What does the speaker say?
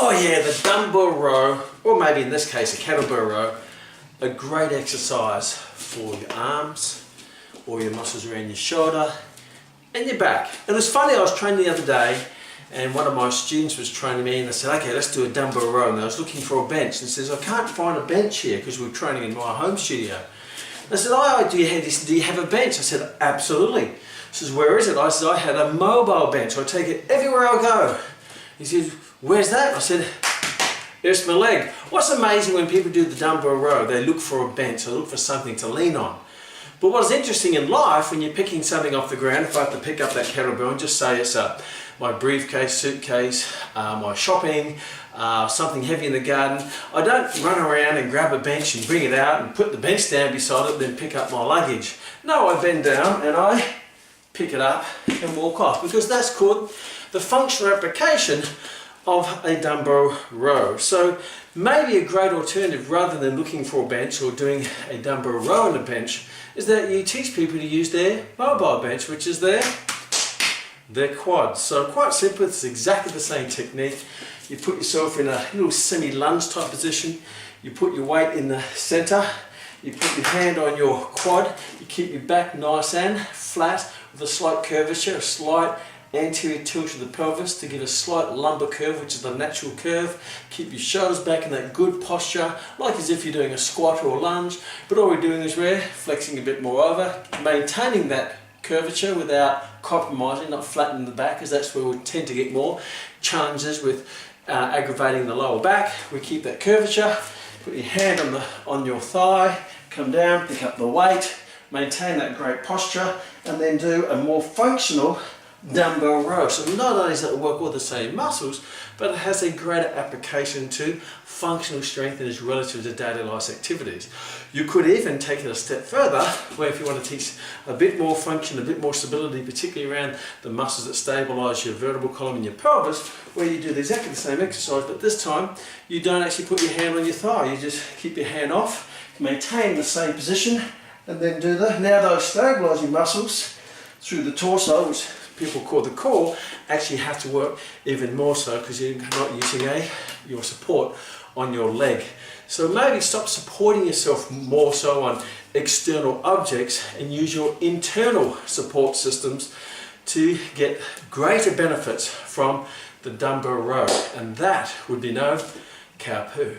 Oh yeah, the dumbbell row, or maybe in this case a kettlebell row, a great exercise for your arms or your muscles around your shoulder and your back. And it's funny, I was training the other day and one of my students was training me and I said, okay, let's do a dumbbell row. And I was looking for a bench and says, I can't find a bench here because we're training in my home studio. I said, oh, do you have a bench? I said, absolutely. He says, where is it? I said, I had a mobile bench. I take it everywhere I go. He said, where's that? I said, there's my leg. What's amazing when people do the dumbbell row, they look for a bench, they look for something to lean on. But what's interesting in life, when you're picking something off the ground, if I have to pick up that kettlebell and just say it's my briefcase, suitcase, my shopping, something heavy in the garden, I don't run around and grab a bench and bring it out and put the bench down beside it and then pick up my luggage. No, I bend down and I pick it up and walk off, because that's called the functional application of a dumbbell row. So maybe a great alternative, rather than looking for a bench or doing a dumbbell row on a bench, is that you teach people to use their mobile bench, which is their quads. So quite simple, it's exactly the same technique. You put yourself in a little semi-lunge type position, you put your weight in the center, you put your hand on your quad, you keep your back nice and flat with a slight curvature, a slight anterior tilt of the pelvis to get a slight lumbar curve, which is the natural curve. Keep your shoulders back in that good posture, like as if you're doing a squat or a lunge, but all we're doing is we're flexing a bit more over, maintaining that curvature without compromising, not flattening the back, because that's where we tend to get more challenges with aggravating the lower back. We keep that curvature, put your hand on your thigh, come down, pick up the weight, maintain that great posture, and then do a more functional dumbbell row. So not only does it work all the same muscles, but it has a greater application to functional strength and is relative to daily life activities. You could even take it a step further, where if you want to teach a bit more function, a bit more stability, particularly around the muscles that stabilize your vertebral column and your pelvis, where you do exactly the same exercise, but this time you don't actually put your hand on your thigh, you just keep your hand off, maintain the same position, and then do now those stabilizing muscles through the torso, which people call the core, actually have to work even more so because you're not using your support on your leg. So maybe stop supporting yourself more so on external objects and use your internal support systems to get greater benefits from the dumbbell row, and that would be no cow poo.